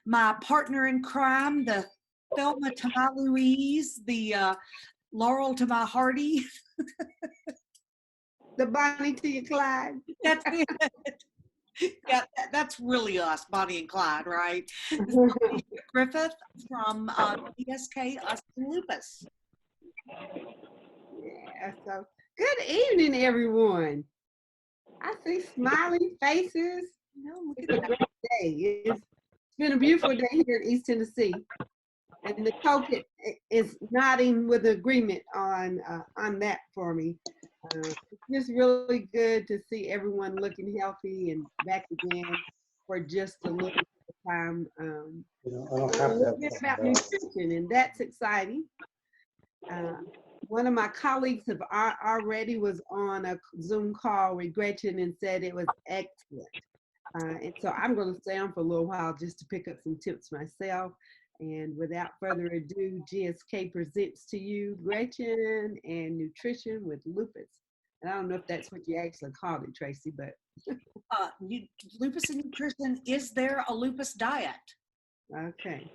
my partner in crime, the Thelma to my Louise, the Laurel to my Hardy. The Bonnie to your Clyde. That's it. Yeah, that's really us, Bonnie and Clyde, right? Griffith from BSK, Us and Lupus. Yeah, so good evening, everyone. I see smiling faces. It's a great day. It's been a beautiful day here in East Tennessee. And the token is nodding with agreement on that for me. It's just really good to see everyone looking healthy and back again for just a little bit of time. I don't have A little bit about nutrition, and that's exciting. One of my colleagues have already was on a Zoom call with Gretchen and said it was excellent. And so I'm going to stay on for a little while just to pick up some tips myself. And without further ado, GSK presents to you Gretchen and Nutrition with Lupus. And I don't know if that's what you actually called it, Tracy, but. Lupus and Nutrition, is there a lupus diet? Okay.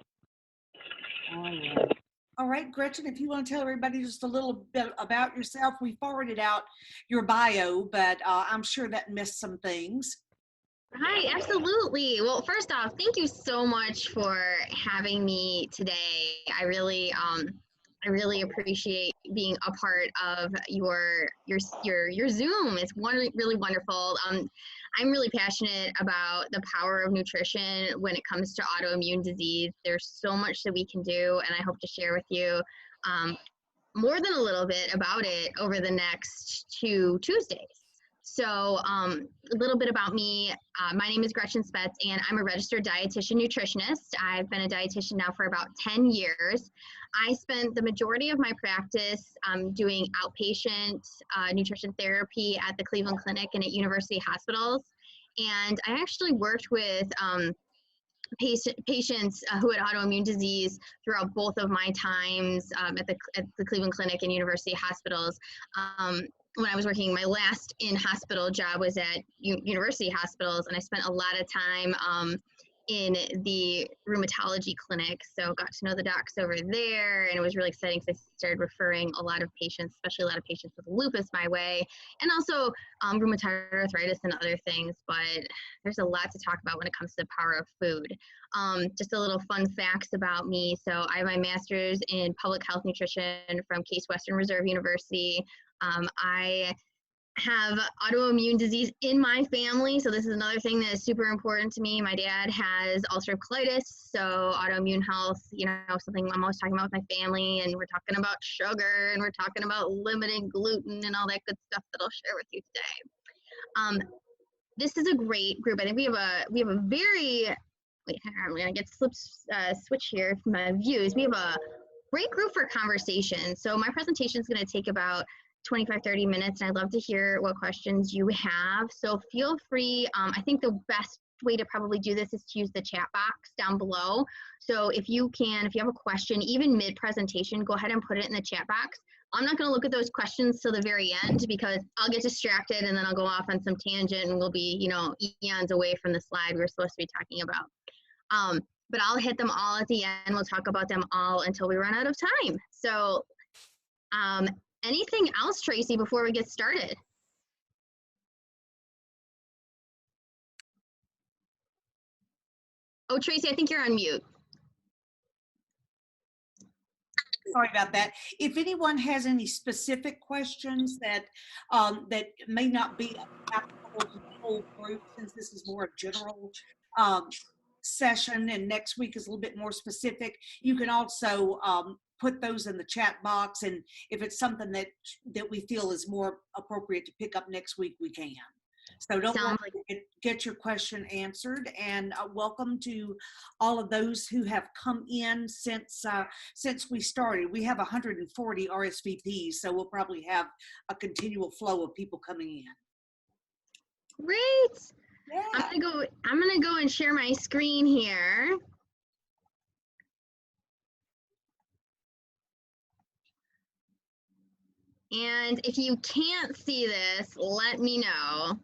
All right. All right, Gretchen, if you want to tell everybody just a little bit about yourself. We forwarded out your bio, but I'm sure that missed some things. Hi, absolutely. Well, first off, thank you so much for having me today. I really appreciate being a part of your Zoom. It's really wonderful. I'm really passionate about the power of nutrition when it comes to autoimmune disease. There's so much that we can do, and I hope to share with you more than a little bit about it over the next 2 Tuesdays. So a little bit about me. My name is Gretchen Spetz, and I'm a registered dietitian nutritionist. I've been a dietitian now for about 10 years. I spent the majority of my practice doing outpatient nutrition therapy at the Cleveland Clinic and at university hospitals. And I actually worked with patients who had autoimmune disease throughout both of my times at the Cleveland Clinic and university hospitals. When I was working, my last in-hospital job was at university hospitals, and I spent a lot of time in the rheumatology clinic, so got to know the docs over there, and it was really exciting because I started referring a lot of patients, especially a lot of patients with lupus my way, and also rheumatoid arthritis and other things, but there's a lot to talk about when it comes to the power of food. Just a little fun facts about me. So I have my master's in public health nutrition from Case Western Reserve University. I have autoimmune disease in my family, so this is another thing that is super important to me. My dad has ulcerative colitis, so autoimmune health, something I'm always talking about with my family, and we're talking about sugar, and we're talking about limiting gluten and all that good stuff that I'll share with you today. This is a great group. I think we have a very, wait, I'm gonna get switch here from my views. We have a great group for conversation. So my presentation is gonna take about 25-30 minutes, and I'd love to hear what questions you have. So feel free. I think the best way to probably do this is to use the chat box down below. So if you have a question, even mid-presentation, go ahead and put it in the chat box. I'm not going to look at those questions till the very end because I'll get distracted and then I'll go off on some tangent and we'll be, eons away from the slide we were supposed to be talking about. But I'll hit them all at the end. We'll talk about them all until we run out of time. So anything else, Tracy, before we get started? Oh, Tracy, I think you're on mute. Sorry about that. If anyone has any specific questions that may not be applicable to the whole group, since this is more a general session and next week is a little bit more specific, you can also put those in the chat box, and if it's something that we feel is more appropriate to pick up next week, we can. So don't worry, get your question answered, and welcome to all of those who have come in since we started. We have 140 RSVPs, so we'll probably have a continual flow of people coming in. Great. Yeah. I'm gonna go and share my screen here. And if you can't see this, let me know.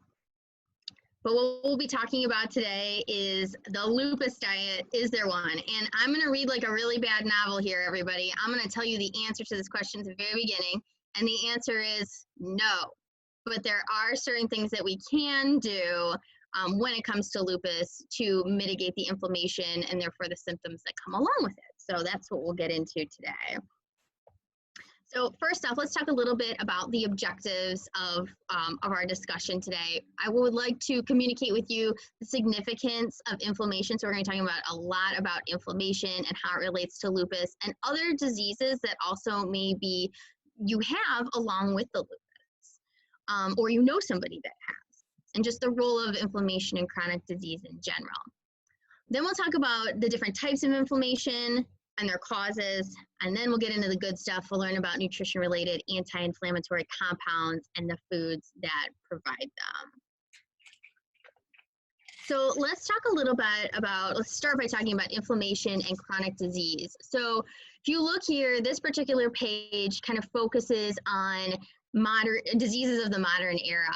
But what we'll be talking about today is the lupus diet. Is there one? And I'm going to read like a really bad novel here, everybody. I'm going to tell you the answer to this question at the very beginning. And the answer is no. But there are certain things that we can do when it comes to lupus to mitigate the inflammation and therefore the symptoms that come along with it. So that's what we'll get into today. So first off, let's talk a little bit about the objectives of our discussion today. I would like to communicate with you the significance of inflammation. So we're going to be talking about a lot about inflammation and how it relates to lupus and other diseases that also maybe you have along with the lupus, or you know somebody that has, and just the role of inflammation in chronic disease in general. Then we'll talk about the different types of inflammation and their causes, and then we'll get into the good stuff. We'll learn about nutrition-related anti-inflammatory compounds and the foods that provide them. So let's talk a little bit about, let's start by talking about inflammation and chronic disease. So if you look here, this particular page kind of focuses on modern diseases of the modern era.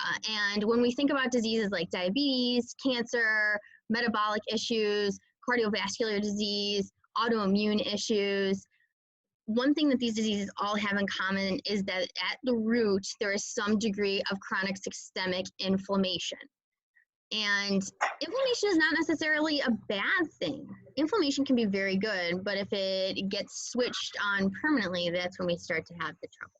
And when we think about diseases like diabetes, cancer, metabolic issues, cardiovascular disease, autoimmune issues, one thing that these diseases all have in common is that at the root, there is some degree of chronic systemic inflammation. And inflammation is not necessarily a bad thing. Inflammation can be very good, but if it gets switched on permanently, that's when we start to have the troubles.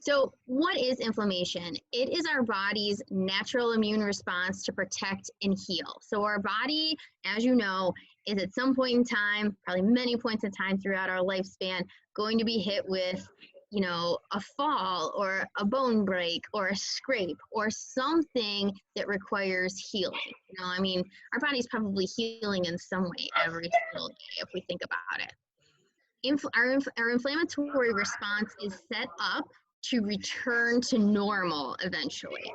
So what is inflammation? It is our body's natural immune response to protect and heal. So our body, as you know, is at some point in time, probably many points in time throughout our lifespan, going to be hit with, you know, a fall or a bone break or a scrape or something that requires healing. You know, I mean, our body's probably healing in some way every single day if we think about it. Our inflammatory response is set up to return to normal eventually.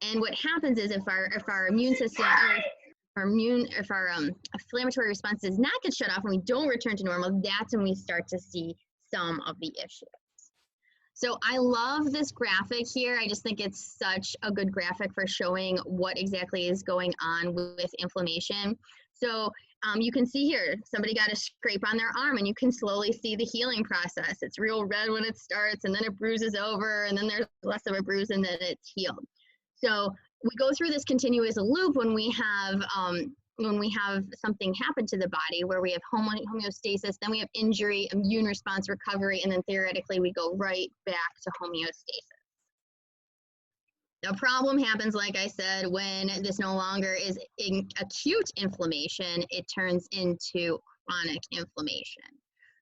And what happens is if our immune system, if our inflammatory response does not get shut off and we don't return to normal, that's when we start to see some of the issues. So I love this graphic here. I just think it's such a good graphic for showing what exactly is going on with inflammation. So you can see here, somebody got a scrape on their arm and you can slowly see the healing process. It's real red when it starts and then it bruises over and then there's less of a bruise and then it's healed. So we go through this continuous loop when we have something happen to the body where we have homeostasis, then we have injury, immune response, recovery, and then theoretically we go right back to homeostasis. The problem happens, like I said, when this no longer is acute inflammation, it turns into chronic inflammation.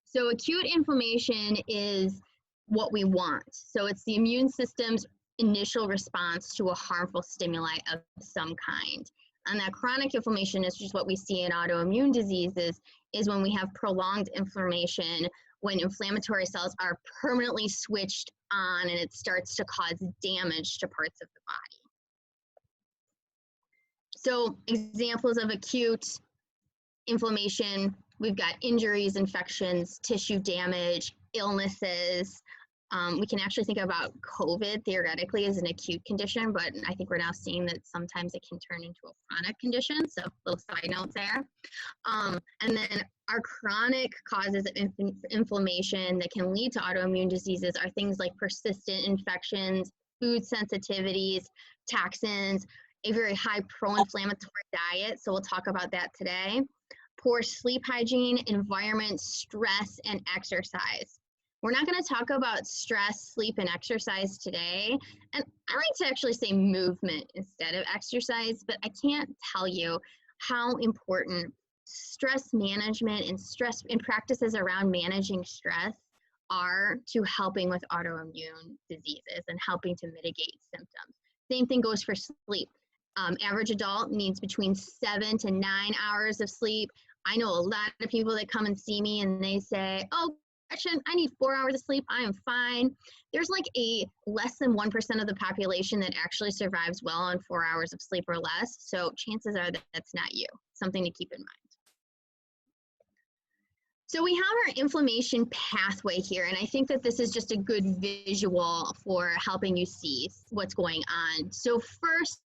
So acute inflammation is what we want. So it's the immune system's initial response to a harmful stimuli of some kind. And that chronic inflammation is just what we see in autoimmune diseases, is when we have prolonged inflammation, when inflammatory cells are permanently switched on and it starts to cause damage to parts of the body. So examples of acute inflammation, we've got injuries, infections, tissue damage, illnesses. We can actually think about COVID theoretically as an acute condition, but I think we're now seeing that sometimes it can turn into a chronic condition. So little side note there. And then our chronic causes of inflammation that can lead to autoimmune diseases are things like persistent infections, food sensitivities, toxins, a very high pro-inflammatory diet. So we'll talk about that today. Poor sleep hygiene, environment, stress, and exercise. We're not going to talk about stress, sleep, and exercise today. And I like to actually say movement instead of exercise, but I can't tell you how important stress management and practices around managing stress are to helping with autoimmune diseases and helping to mitigate symptoms. Same thing goes for sleep. Average adult needs between 7 to 9 hours of sleep. I know a lot of people that come and see me and they say, oh, I need 4 hours of sleep, I am fine. There's like a less than 1% of the population that actually survives well on 4 hours of sleep or less. So chances are that that's not you, something to keep in mind. So we have our inflammation pathway here, and I think that this is just a good visual for helping you see what's going on. So first,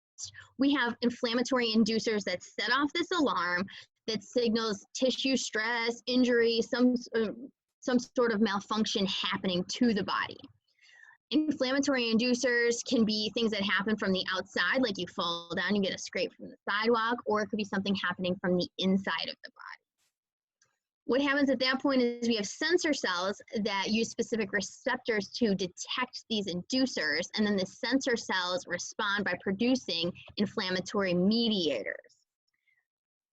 we have inflammatory inducers that set off this alarm that signals tissue stress, injury, some sort of malfunction happening to the body. Inflammatory inducers can be things that happen from the outside, like you fall down, you get a scrape from the sidewalk, or it could be something happening from the inside of the body. What happens at that point is we have sensor cells that use specific receptors to detect these inducers, and then the sensor cells respond by producing inflammatory mediators.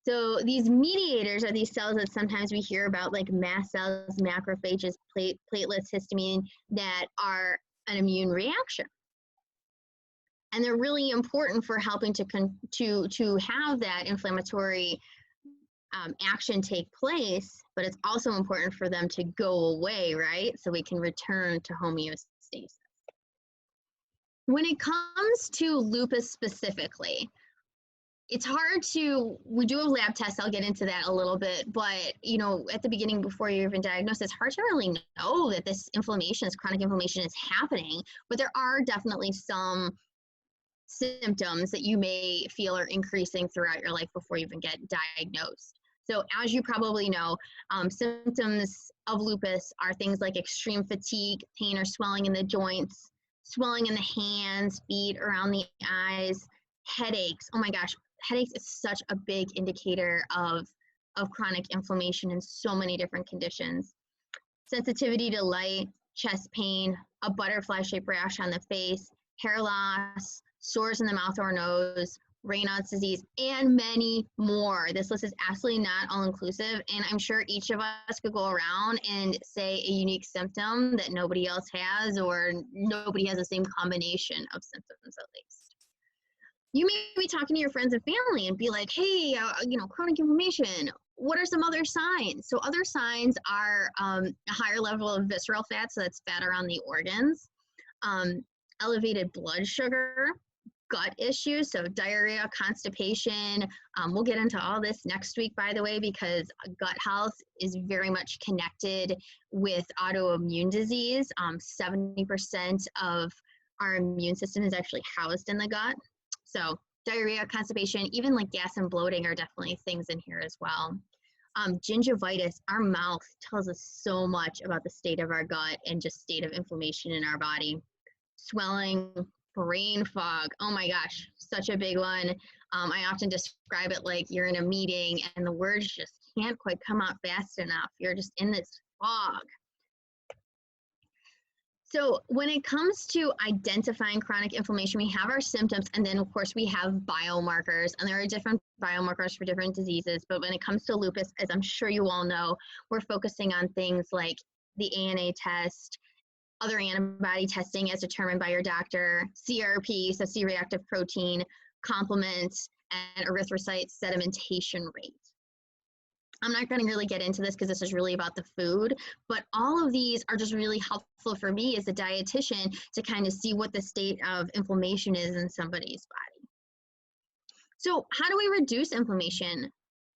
So these mediators are these cells that sometimes we hear about, like mast cells, macrophages, platelets, histamine, that are an immune reaction. And they're really important for helping to have that inflammatory action take place, but it's also important for them to go away, right? So we can return to homeostasis. When it comes to lupus specifically, it's hard to, we do have lab tests, I'll get into that a little bit, but you know, at the beginning before you're even diagnosed, it's hard to really know that this inflammation, this chronic inflammation is happening, but there are definitely some symptoms that you may feel are increasing throughout your life before you even get diagnosed. So as you probably know, symptoms of lupus are things like extreme fatigue, pain or swelling in the joints, swelling in the hands, feet, around the eyes, headaches. Oh my gosh, headaches is such a big indicator of chronic inflammation in so many different conditions. Sensitivity to light, chest pain, a butterfly-shaped rash on the face, hair loss, sores in the mouth or nose, Raynaud's disease, and many more. This list is absolutely not all-inclusive, and I'm sure each of us could go around and say a unique symptom that nobody else has, or nobody has the same combination of symptoms at least. You may be talking to your friends and family and be like, hey, you know, chronic inflammation, what are some other signs? So other signs are a higher level of visceral fat, so that's fat around the organs, elevated blood sugar, gut issues, so diarrhea, constipation. We'll get into all this next week, by the way, because gut health is very much connected with autoimmune disease. 70% of our immune system is actually housed in the gut. So diarrhea, constipation, even like gas and bloating are definitely things in here as well. Gingivitis, our mouth tells us so much about the state of our gut and just state of inflammation in our body. Swelling, brain fog, oh my gosh, such a big one. I often describe it like you're in a meeting and the words just can't quite come out fast enough. You're just in this fog. So when it comes to identifying chronic inflammation, we have our symptoms, and then of course we have biomarkers, and there are different biomarkers for different diseases. But when it comes to lupus, as I'm sure you all know, we're focusing on things like the ANA test, other antibody testing as determined by your doctor, CRP, so C-reactive protein, complement, and erythrocyte sedimentation rate. I'm not going to really get into this because this is really about the food, but all of these are just really helpful for me as a dietitian to kind of see what the state of inflammation is in somebody's body. So how do we reduce inflammation?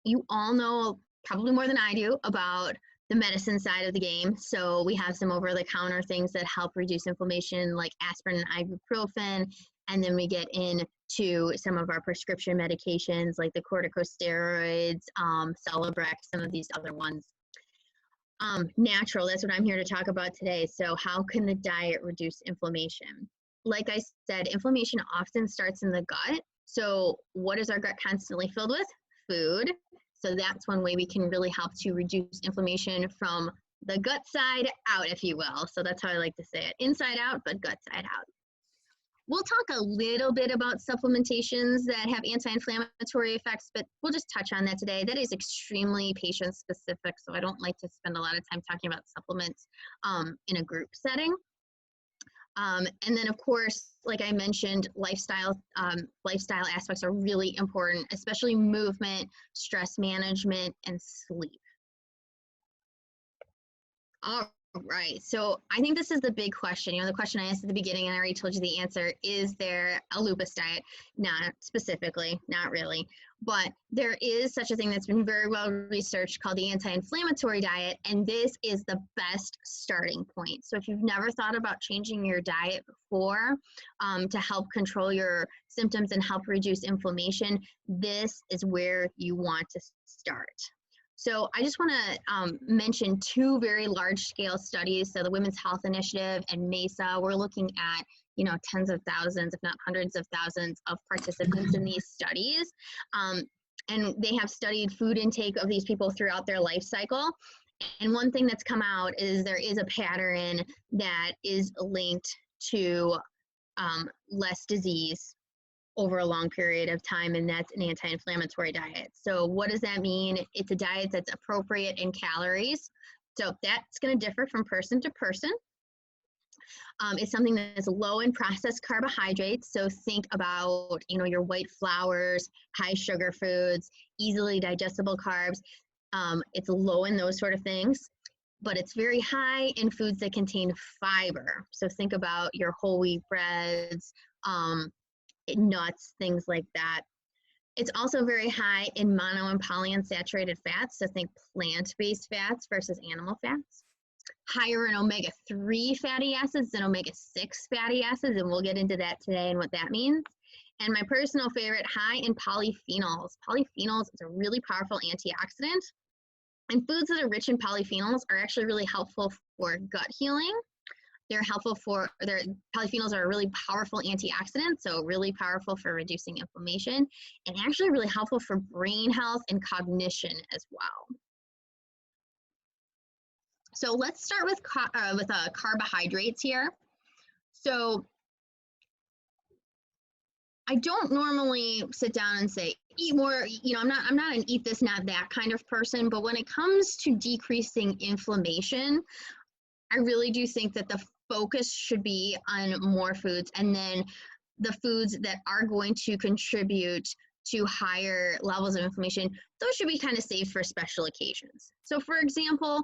You all know probably more than I do about the medicine side of the game. So we have some over-the-counter things that help reduce inflammation like aspirin and ibuprofen, and then we get into some of our prescription medications like the corticosteroids, Celebrex, some of these other ones. Natural, that's what I'm here to talk about today. So how can the diet reduce inflammation? Like I said, inflammation often starts in the gut. So what is our gut constantly filled with? Food. So that's one way we can really help to reduce inflammation from the gut side out, if you will. So that's how I like to say it, inside out, but gut side out. We'll talk a little bit about supplementations that have anti-inflammatory effects, but we'll just touch on that today. That is extremely patient-specific, so I don't like to spend a lot of time talking about supplements in a group setting. And then, of course, like I mentioned, lifestyle aspects are really important, especially movement, stress management, and sleep. All Right. So I think this is the big question. The question I asked at the beginning, and I already told you the answer, is there a lupus diet? Not specifically, not really. But there is such a thing that's been very well researched called the anti-inflammatory diet, and this is the best starting point. So if you've never thought about changing your diet before to help control your symptoms and help reduce inflammation, this is where you want to start. So I just want to mention two very large-scale studies. So the Women's Health Initiative and MESA, we're looking at, tens of thousands, if not hundreds of thousands of participants in these studies. And they have studied food intake of these people throughout their life cycle. And one thing that's come out is there is a pattern that is linked to less disease over a long period of time, and that's an anti-inflammatory diet. So what does that mean? It's a diet that's appropriate in calories. So that's going to differ from person to person. It's something that's low in processed carbohydrates. So think about, your white flours, high sugar foods, easily digestible carbs. It's low in those sort of things, but it's very high in foods that contain fiber. So think about your whole wheat breads, nuts, things like that. It's also very high in mono and polyunsaturated fats, so think plant-based fats versus animal fats. Higher in omega-3 fatty acids than omega-6 fatty acids, and we'll get into that today and what that means. And my personal favorite, high in polyphenols. Polyphenols is a really powerful antioxidant, and foods that are rich in polyphenols are actually really helpful for gut healing. They're helpful polyphenols are a really powerful antioxidant, so really powerful for reducing inflammation, and actually really helpful for brain health and cognition as well. So let's start with carbohydrates here. So I don't normally sit down and say, eat more, I'm not an eat this, not that kind of person, but when it comes to decreasing inflammation, I really do think that the focus should be on more foods, and then the foods that are going to contribute to higher levels of inflammation, those should be kind of saved for special occasions. So for example,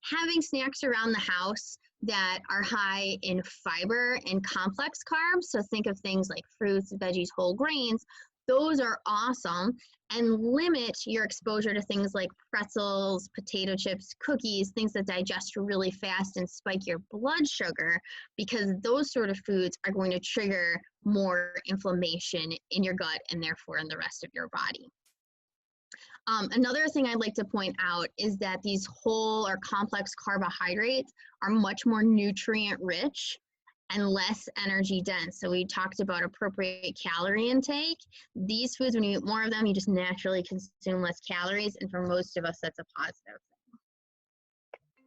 having snacks around the house that are high in fiber and complex carbs, so think of things like fruits, veggies, whole grains, those are awesome, and limit your exposure to things like pretzels, potato chips, cookies, things that digest really fast and spike your blood sugar, because those sort of foods are going to trigger more inflammation in your gut and therefore in the rest of your body. Another thing I'd like to point out is that these whole or complex carbohydrates are much more nutrient rich and less energy dense. So we talked about appropriate calorie intake. These foods, when you eat more of them, you just naturally consume less calories, and for most of us, that's a positive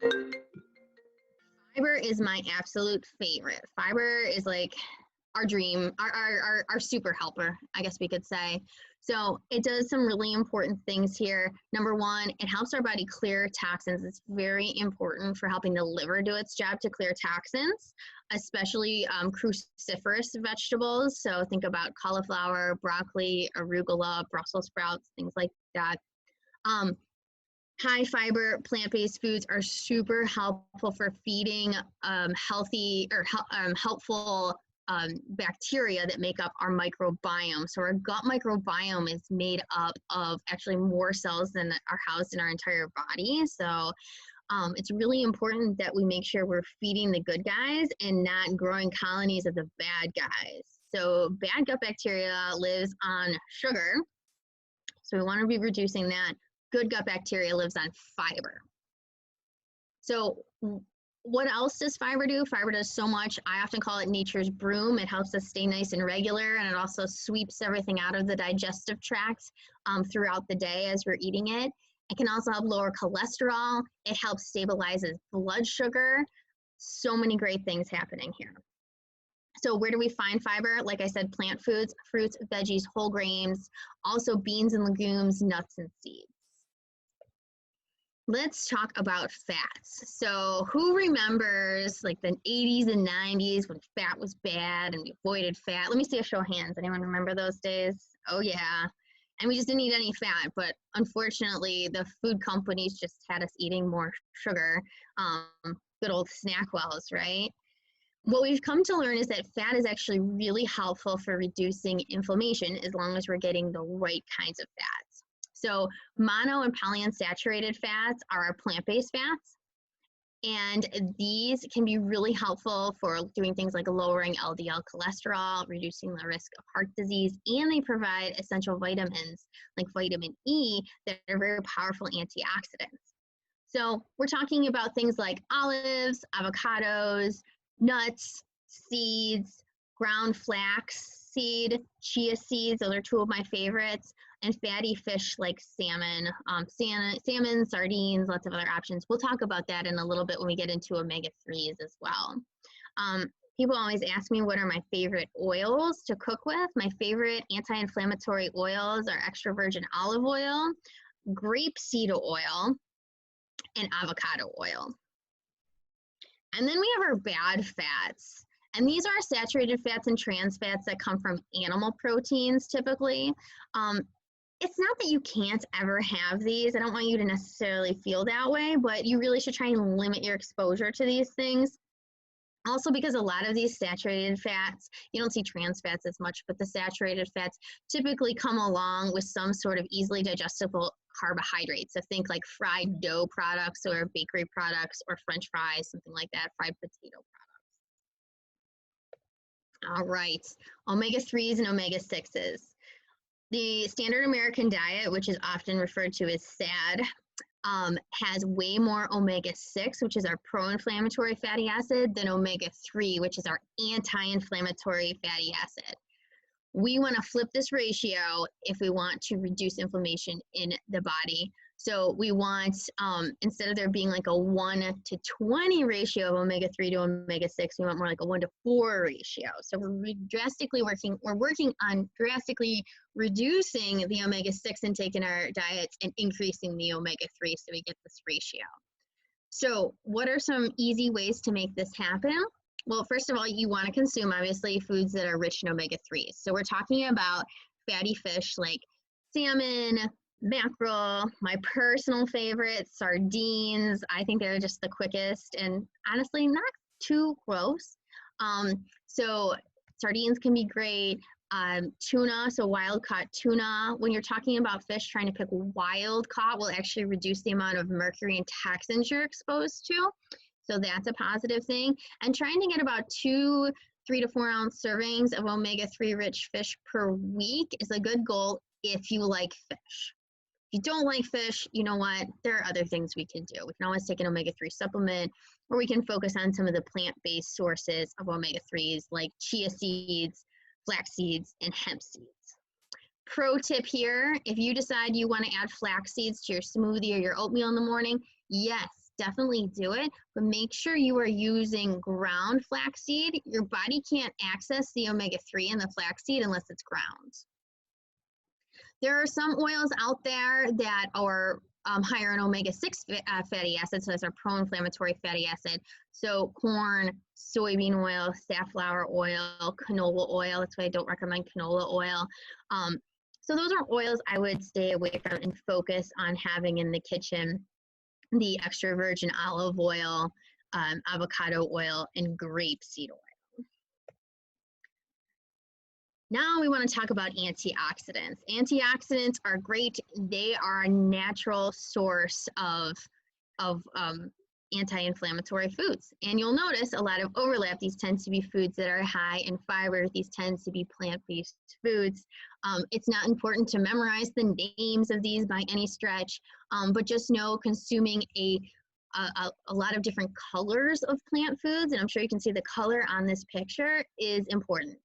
thing. Fiber is my absolute favorite. Fiber is like our dream, our super helper, I guess we could say. So it does some really important things here. Number one, it helps our body clear toxins. It's very important for helping the liver do its job to clear toxins, especially cruciferous vegetables. So think about cauliflower, broccoli, arugula, Brussels sprouts, things like that. High fiber plant-based foods are super helpful for feeding healthy or helpful bacteria that make up our microbiome. So our gut microbiome is made up of actually more cells than are housed in our entire body. So it's really important that we make sure we're feeding the good guys and not growing colonies of the bad guys. So bad gut bacteria lives on sugar, so we want to be reducing that. Good gut bacteria lives on fiber. So what else does fiber do? Fiber does so much. I often call it nature's broom. It helps us stay nice and regular, and it also sweeps everything out of the digestive tract throughout the day as we're eating it. It can also help lower cholesterol. It helps stabilizes blood sugar. So many great things happening here. So where do we find fiber? Like I said, plant foods, fruits, veggies, whole grains, also beans and legumes, nuts and seeds. Let's talk about fats. So who remembers like the 80s and 90s when fat was bad and we avoided fat? Let me see a show of hands. Anyone remember those days? Oh yeah. And we just didn't eat any fat, but unfortunately the food companies just had us eating more sugar. good old snack wells, right? What we've come to learn is that fat is actually really helpful for reducing inflammation as long as we're getting the right kinds of fats. So mono and polyunsaturated fats are our plant-based fats. And these can be really helpful for doing things like lowering LDL cholesterol, reducing the risk of heart disease, and they provide essential vitamins like vitamin E that are very powerful antioxidants. So we're talking about things like olives, avocados, nuts, seeds, ground flax seed, chia seeds. Those are two of my favorites. And fatty fish like salmon, salmon, sardines, lots of other options. We'll talk about that in a little bit when we get into omega-3s as well. People always ask me what are my favorite oils to cook with. My favorite anti-inflammatory oils are extra virgin olive oil, grapeseed oil, and avocado oil. And then we have our bad fats. And these are saturated fats and trans fats that come from animal proteins typically. It's not that you can't ever have these. I don't want you to necessarily feel that way, but you really should try and limit your exposure to these things. Also, because a lot of these saturated fats, you don't see trans fats as much, but the saturated fats typically come along with some sort of easily digestible carbohydrates. So think like fried dough products or bakery products or French fries, something like that, fried potato products. All right, omega-3s and omega-6s. The standard American diet, which is often referred to as SAD, has way more omega-6, which is our pro-inflammatory fatty acid, than omega-3, which is our anti-inflammatory fatty acid. We want to flip this ratio if we want to reduce inflammation in the body. So we want, instead of there being like a 1-to-20 ratio of omega-3 to omega-6, we want more like a 1-to-4 ratio. So we're working on drastically reducing the omega-6 intake in our diets and increasing the omega-3 so we get this ratio. So what are some easy ways to make this happen? Well, first of all, you want to consume, obviously, foods that are rich in omega-3s. So we're talking about fatty fish like salmon, mackerel, my personal favorite, sardines. I think they're just the quickest and honestly not too gross. So sardines can be great. Tuna, so wild caught tuna. When you're talking about fish, trying to pick wild caught will actually reduce the amount of mercury and toxins you're exposed to. So that's a positive thing. And trying to get about 2 3 to 4 ounce servings of omega-3 rich fish per week is a good goal if you like fish. If you don't like fish, you know what? There are other things we can do. We can always take an omega-3 supplement, or we can focus on some of the plant-based sources of omega-3s like chia seeds, flax seeds, and hemp seeds. Pro tip here, if you decide you want to add flax seeds to your smoothie or your oatmeal in the morning, yes, definitely do it, but make sure you are using ground flaxseed. Your body can't access the omega-3 in the flaxseed unless it's ground. There are some oils out there that are higher in omega-6 fatty acids, so that's our pro-inflammatory fatty acid. So corn, soybean oil, safflower oil, canola oil. That's why I don't recommend canola oil. So those are oils I would stay away from and focus on having in the kitchen. The extra virgin olive oil, avocado oil, and grapeseed oil. Now we want to talk about antioxidants. Antioxidants are great. They are a natural source of anti-inflammatory foods. And you'll notice a lot of overlap. These tend to be foods that are high in fiber. These tend to be plant-based foods. It's not important to memorize the names of these by any stretch, but just know consuming a lot of different colors of plant foods, and I'm sure you can see the color on this picture, is important.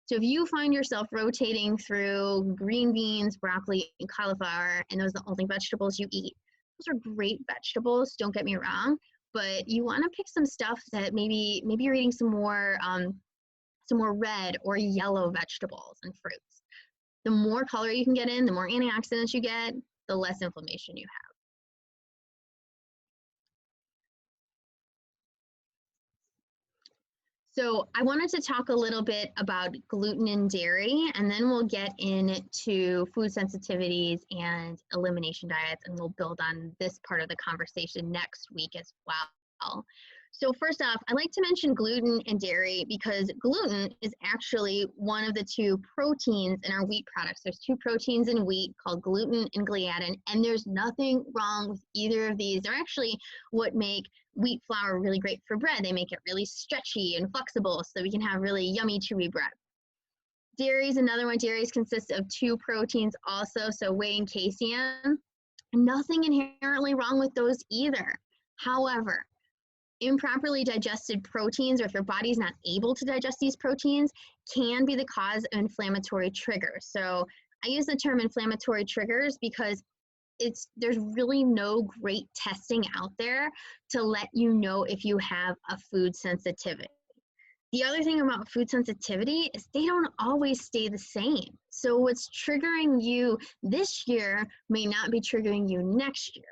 So if you find yourself rotating through green beans, broccoli, and cauliflower, and those are the only vegetables you eat, those are great vegetables, don't get me wrong, but you want to pick some stuff that maybe you're eating some more red or yellow vegetables and fruits. The more color you can get in, the more antioxidants you get, the less inflammation you have. So I wanted to talk a little bit about gluten and dairy, and then we'll get into food sensitivities and elimination diets, and we'll build on this part of the conversation next week as well. So first off, I like to mention gluten and dairy because gluten is actually one of the two proteins in our wheat products. There's two proteins in wheat called gluten and gliadin, and there's nothing wrong with either of these. They're actually what make wheat flour really great for bread. They make it really stretchy and flexible so we can have really yummy, chewy bread. Dairy is another one. Dairies consist of two proteins also, so whey and casein. Nothing inherently wrong with those either. However, improperly digested proteins, or if your body's not able to digest these proteins, can be the cause of inflammatory triggers. So I use the term inflammatory triggers because there's really no great testing out there to let you know if you have a food sensitivity. The other thing about food sensitivity is they don't always stay the same. So what's triggering you this year may not be triggering you next year.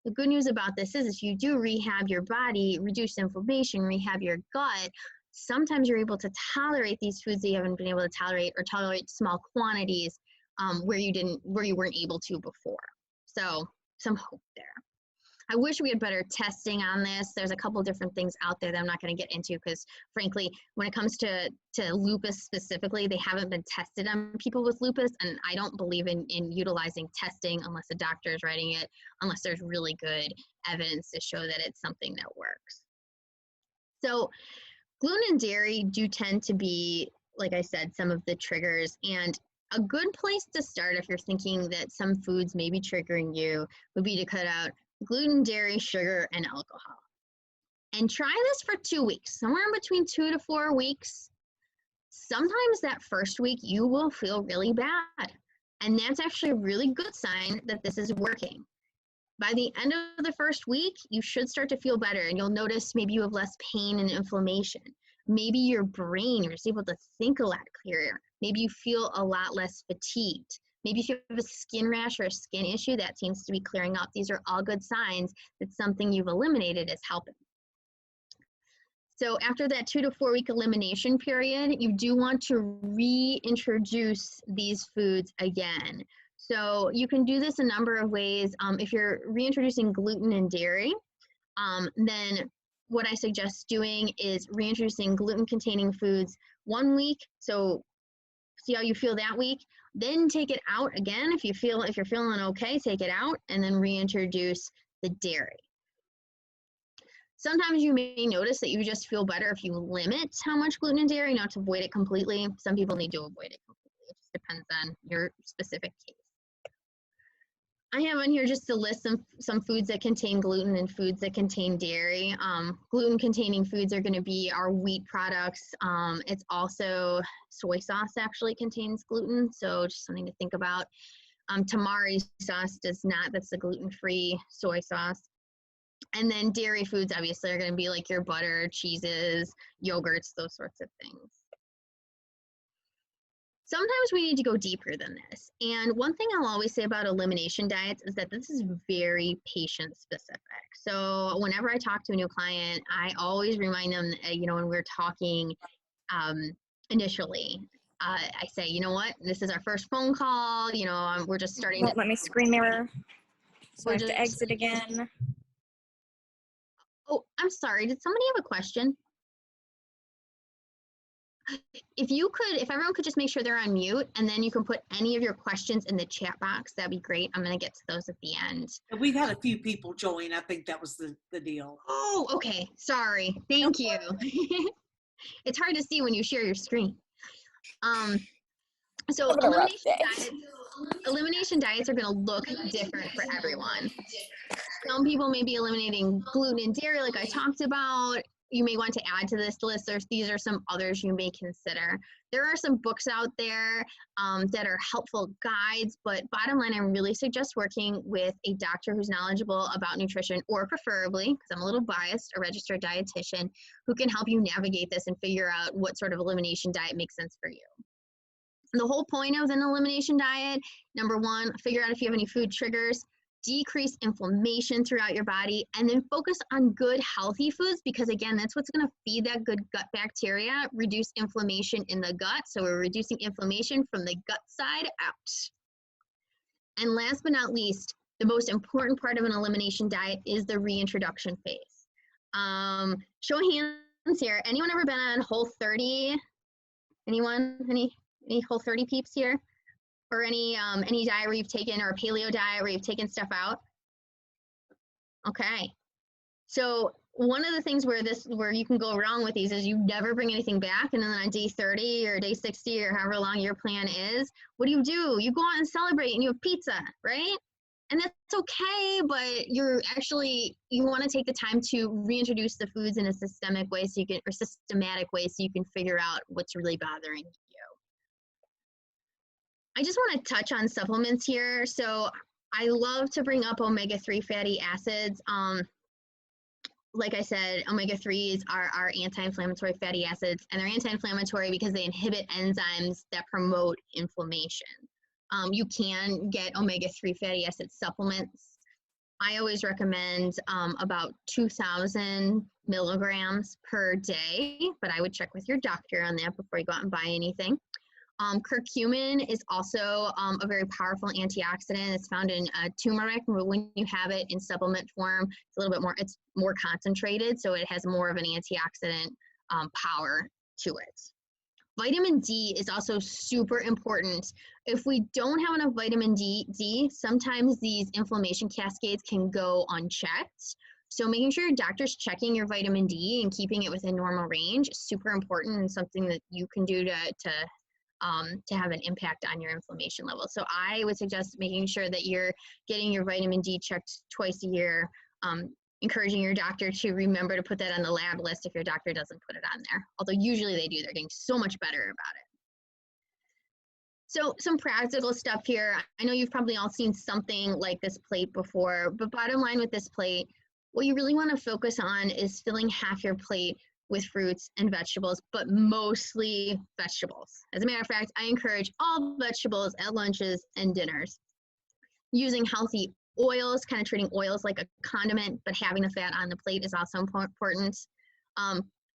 The good news about this is if you do rehab your body, reduce inflammation, rehab your gut, sometimes you're able to tolerate these foods that you haven't been able to tolerate, or tolerate small quantities where you weren't able to before. So some hope there. I wish we had better testing on this. There's a couple different things out there that I'm not going to get into because, frankly, when it comes to lupus specifically, they haven't been tested on people with lupus, and I don't believe in utilizing testing unless a doctor is writing it, unless there's really good evidence to show that it's something that works. So gluten and dairy do tend to be, like I said, some of the triggers, and a good place to start if you're thinking that some foods may be triggering you would be to cut out gluten, dairy, sugar, and alcohol. And try this for 2 weeks, somewhere in between 2 to 4 weeks. Sometimes that first week you will feel really bad. And that's actually a really good sign that this is working. By the end of the first week, you should start to feel better, and you'll notice maybe you have less pain and inflammation. Maybe your brain is able to think a lot clearer. Maybe you feel a lot less fatigued. Maybe if you have a skin rash or a skin issue, that seems to be clearing up. These are all good signs that something you've eliminated is helping. So after that 2 to 4 week elimination period, you do want to reintroduce these foods again. So you can do this a number of ways. If you're reintroducing gluten and dairy, then what I suggest doing is reintroducing gluten-containing foods 1 week. So see how you feel that week. Then take it out again. If you're feeling okay, take it out and then reintroduce the dairy. Sometimes you may notice that you just feel better if you limit how much gluten and dairy, not to avoid it completely. Some people need to avoid it completely. It just depends on your specific case. I have on here just a list of some foods that contain gluten and foods that contain dairy. Gluten-containing foods are going to be our wheat products. It's also soy sauce actually contains gluten, so just something to think about. Tamari sauce does not. That's the gluten-free soy sauce. And then dairy foods obviously are going to be like your butter, cheeses, yogurts, those sorts of things. Sometimes we need to go deeper than this. And one thing I'll always say about elimination diets is that this is very patient specific. So whenever I talk to a new client, I always remind them, when we're talking initially, I say, you know what, this is our first phone call, we're just starting to— Let me screen mirror. So I have to exit again. Oh, I'm sorry. Did somebody have a question? If everyone could just make sure they're on mute, and then you can put any of your questions in the chat box, that'd be great. I'm going to get to those at the end. We've had a few people join. I think that was the deal. Oh, okay. Sorry. Thank you. It's hard to see when you share your screen. So elimination diets are going to look different for everyone. Some people may be eliminating gluten and dairy like I talked about. You may want to add to this list. These are some others you may consider. There are some books out there that are helpful guides, but bottom line, I really suggest working with a doctor who's knowledgeable about nutrition, or preferably, because I'm a little biased, a registered dietitian who can help you navigate this and figure out what sort of elimination diet makes sense for you. The whole point of an elimination diet, number one, figure out if you have any food triggers, decrease inflammation throughout your body, and then focus on good, healthy foods, because again, that's what's going to feed that good gut bacteria, reduce inflammation in the gut. So we're reducing inflammation from the gut side out. And last but not least, the most important part of an elimination diet is the reintroduction phase. Show of hands here. Anyone ever been on Whole30? Anyone? Any Whole30 peeps here? Or any diet where you've taken, or a paleo diet where you've taken stuff out? Okay. So one of the things where you can go wrong with these is you never bring anything back, and then on day 30 or day 60 or however long your plan is, what do? You go out and celebrate and you have pizza, right? And that's okay, but you want to take the time to reintroduce the foods in a systematic way so you can figure out what's really bothering you. I just want to touch on supplements here. So I love to bring up omega-3 fatty acids. Like I said, omega-3s are anti-inflammatory fatty acids, and they're anti-inflammatory because they inhibit enzymes that promote inflammation. You can get omega-3 fatty acid supplements. I always recommend about 2,000 milligrams per day, but I would check with your doctor on that before you go out and buy anything. Curcumin is also a very powerful antioxidant. It's found in turmeric, but when you have it in supplement form, it's more concentrated, so it has more of an antioxidant power to it. Vitamin D is also super important. If we don't have enough vitamin D, sometimes these inflammation cascades can go unchecked. So making sure your doctor's checking your vitamin D and keeping it within normal range is super important, and something that you can do to have an impact on your inflammation level. So I would suggest making sure that you're getting your vitamin D checked twice a year, encouraging your doctor to remember to put that on the lab list if your doctor doesn't put it on there. Although usually they do, they're getting so much better about it. So some practical stuff here. I know you've probably all seen something like this plate before, but bottom line with this plate, what you really want to focus on is filling half your plate with fruits and vegetables, but mostly vegetables. As a matter of fact, I encourage all vegetables at lunches and dinners. Using healthy oils, kind of treating oils like a condiment, but having the fat on the plate is also important.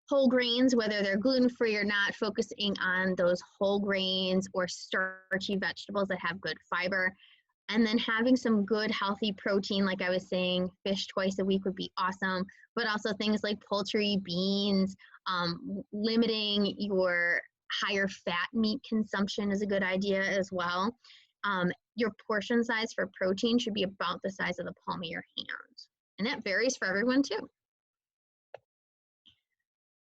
Whole grains, whether they're gluten-free or not, focusing on those whole grains or starchy vegetables that have good fiber. And then having some good healthy protein, like I was saying, fish twice a week would be awesome, but also things like poultry, beans, limiting your higher fat meat consumption is a good idea as well. Your portion size for protein should be about the size of the palm of your hand. And that varies for everyone too.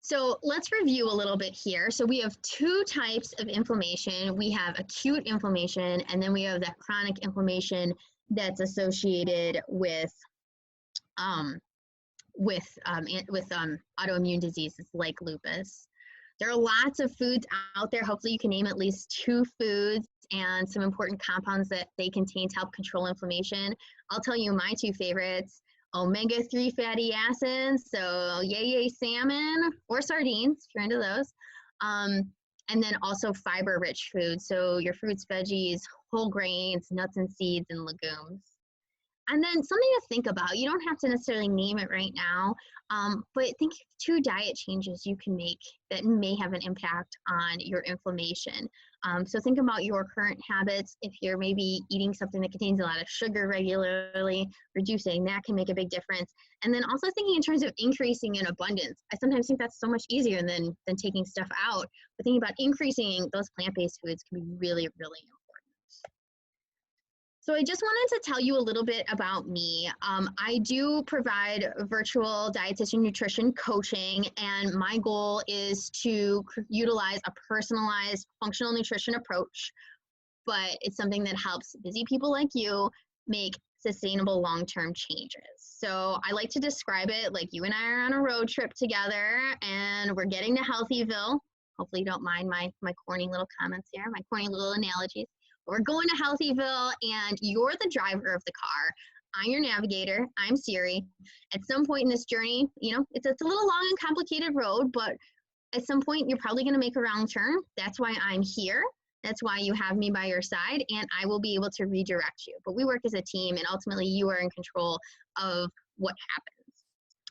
So let's review a little bit here. So we have two types of inflammation. We have acute inflammation, and then we have that chronic inflammation that's associated with autoimmune diseases like lupus. There are lots of foods out there. Hopefully you can name at least 2 foods and some important compounds that they contain to help control inflammation. I'll tell you my 2 favorites. Omega-3 fatty acids, so yay salmon or sardines, if you're into those. And then also fiber-rich foods, so your fruits, veggies, whole grains, nuts and seeds, and legumes. And then something to think about, you don't have to necessarily name it right now, but think of 2 diet changes you can make that may have an impact on your inflammation. So think about your current habits. If you're maybe eating something that contains a lot of sugar regularly, reducing that can make a big difference. And then also thinking in terms of increasing in abundance. I sometimes think that's so much easier than taking stuff out, but thinking about increasing those plant-based foods can be really, really important. So I just wanted to tell you a little bit about me. I do provide virtual dietitian nutrition coaching, and my goal is to utilize a personalized functional nutrition approach, but it's something that helps busy people like you make sustainable long-term changes. So I like to describe it like you and I are on a road trip together, and we're getting to Healthyville. Hopefully you don't mind my corny little comments here, my corny little analogies. We're going to Healthyville, and you're the driver of the car. I'm your navigator. I'm Siri. At some point in this journey, you know, it's a little long and complicated road, but at some point you're probably going to make a wrong turn. That's why I'm here. That's why you have me by your side, and I will be able to redirect you. But we work as a team, and ultimately you are in control of what happens.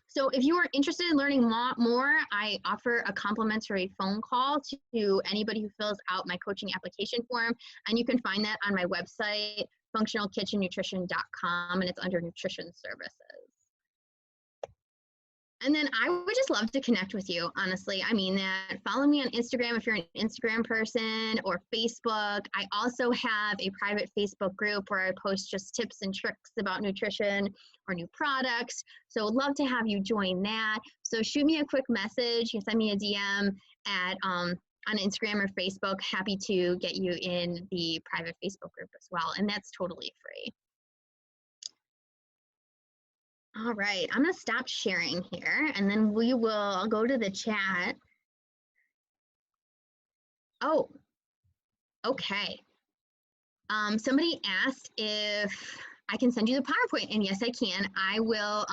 So if you are interested in learning more, I offer a complimentary phone call to anybody who fills out my coaching application form, and you can find that on my website, functionalkitchennutrition.com, and it's under nutrition services. And then I would just love to connect with you, honestly. I mean that. Follow me on Instagram if you're an Instagram person, or Facebook. I also have a private Facebook group where I post just tips and tricks about nutrition or new products. So I'd love to have you join that. So shoot me a quick message. You can send me a DM at on Instagram or Facebook. Happy to get you in the private Facebook group as well. And that's totally free. All right, I'm gonna stop sharing here, and then I'll go to the chat. Oh, okay. Somebody asked if I can send you the PowerPoint, and yes, I can. I will,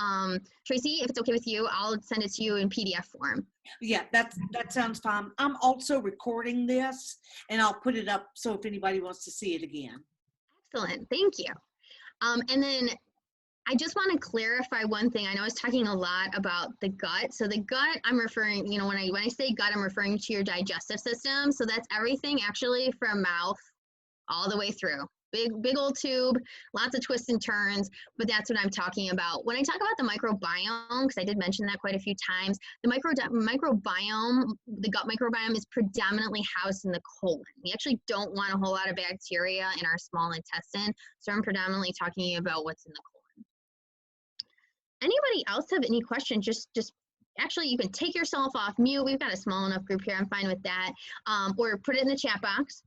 Tracy, if it's okay with you, I'll send it to you in PDF form. Yeah, that sounds fine. I'm also recording this, and I'll put it up so if anybody wants to see it again. Excellent, thank you. And then I just want to clarify one thing. I know I was talking a lot about the gut. So the gut, I'm referring, when I say gut, I'm referring to your digestive system. So that's everything actually from mouth all the way through. Big old tube, lots of twists and turns, but that's what I'm talking about. When I talk about the microbiome, because I did mention that quite a few times, the microbiome, the gut microbiome is predominantly housed in the colon. We actually don't want a whole lot of bacteria in our small intestine. So I'm predominantly talking about what's in the colon. Anybody else have any questions? Just actually, you can take yourself off mute. We've got a small enough group here. I'm fine with that. Or put it in the chat box.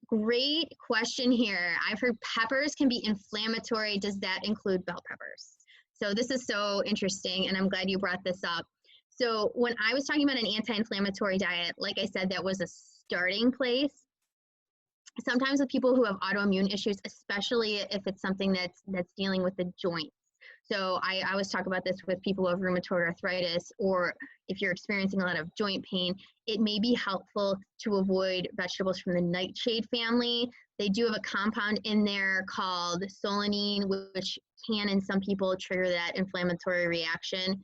Great question here. I've heard peppers can be inflammatory. Does that include bell peppers? So this is so interesting, and I'm glad you brought this up. So when I was talking about an anti-inflammatory diet, like I said, that was a starting place. Sometimes with people who have autoimmune issues, especially if it's something that's dealing with the joints. So I always talk about this with people who have rheumatoid arthritis, or if you're experiencing a lot of joint pain, it may be helpful to avoid vegetables from the nightshade family. They do have a compound in there called solanine, which can in some people trigger that inflammatory reaction.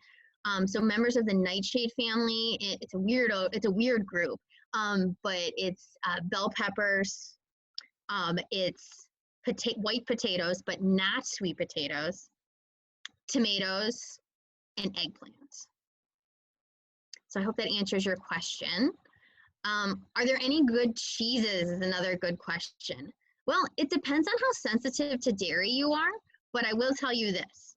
So members of the nightshade family, it's a weird group, but it's bell peppers, it's white potatoes, but not sweet potatoes, tomatoes, and eggplants. So I hope that answers your question. Are there any good cheeses is another good question. Well, it depends on how sensitive to dairy you are, but I will tell you this.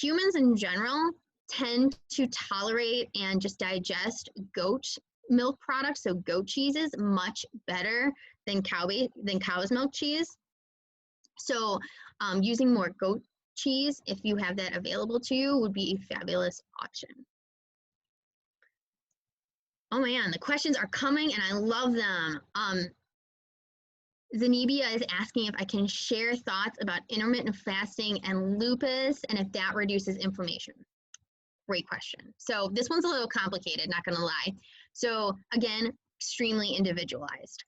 Humans in general tend to tolerate and just digest goat milk products, so goat cheeses, much better than cow's milk cheese. So using more goat cheese, if you have that available to you, would be a fabulous option. Oh man, the questions are coming and I love them. Zenebia is asking if I can share thoughts about intermittent fasting and lupus and if that reduces inflammation. Great question. So this one's a little complicated, not gonna lie. So again, extremely individualized.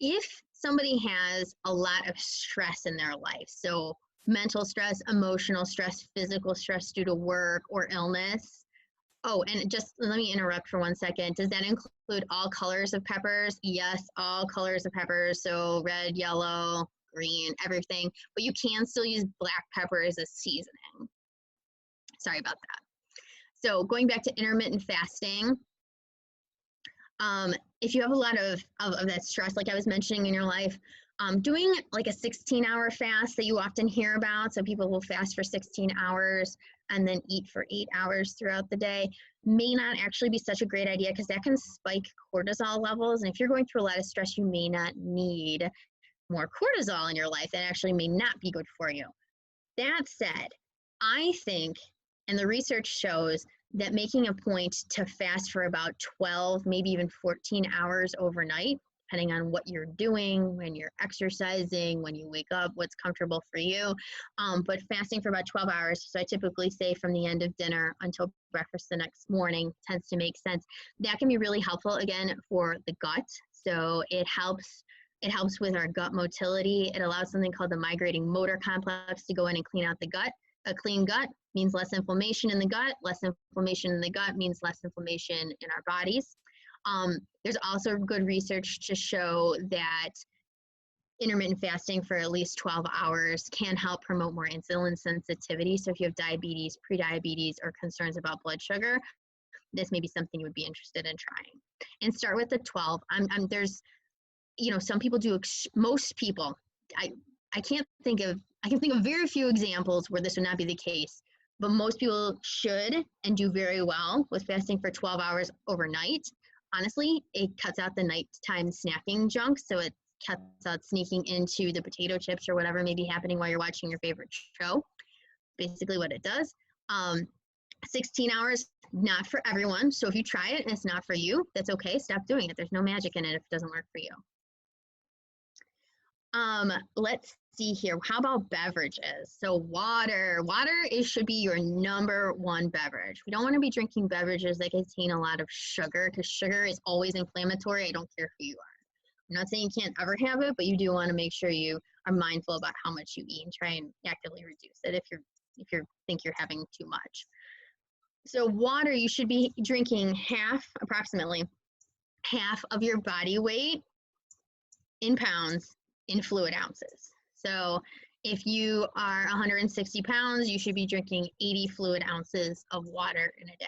If somebody has a lot of stress in their life, so mental stress, emotional stress, physical stress due to work or illness. Oh, and just let me interrupt for 1 second. Does that include all colors of peppers? Yes, all colors of peppers. So red, yellow, green, everything. But you can still use black pepper as a seasoning. Sorry about that. So going back to intermittent fasting, if you have a lot of that stress, like I was mentioning in your life, doing like a 16-hour fast that you often hear about, so people will fast for 16 hours and then eat for 8 hours throughout the day, may not actually be such a great idea because that can spike cortisol levels. And if you're going through a lot of stress, you may not need more cortisol in your life. That actually may not be good for you. That said, I think, and the research shows, that making a point to fast for about 12, maybe even 14 hours overnight, depending on what you're doing, when you're exercising, when you wake up, what's comfortable for you. But fasting for about 12 hours, so I typically say from the end of dinner until breakfast the next morning, tends to make sense. That can be really helpful, again, for the gut. So it helps with our gut motility. It allows something called the migrating motor complex to go in and clean out the gut. A clean gut means less inflammation in the gut. Less inflammation in the gut means less inflammation in our bodies. There's also good research to show that intermittent fasting for at least 12 hours can help promote more insulin sensitivity. So if you have diabetes, prediabetes, or concerns about blood sugar, this may be something you would be interested in trying. And start with the 12. There's, some people do, most people, I can think of very few examples where this would not be the case, but most people should and do very well with fasting for 12 hours overnight. Honestly, it cuts out the nighttime snacking junk, so it cuts out sneaking into the potato chips or whatever may be happening while you're watching your favorite show. Basically what it does. 16 hours, not for everyone. So if you try it and it's not for you, that's okay. Stop doing it. There's no magic in it if it doesn't work for you. Let's see here. How about beverages? So water should be your number one beverage. We don't want to be drinking beverages that contain a lot of sugar, because sugar is always inflammatory. I don't care who you are. I'm not saying you can't ever have it, but you do want to make sure you are mindful about how much you eat and try and actively reduce it if you think you're having too much. So water, you should be drinking approximately half of your body weight in pounds in fluid ounces. So if you are 160 pounds, you should be drinking 80 fluid ounces of water in a day.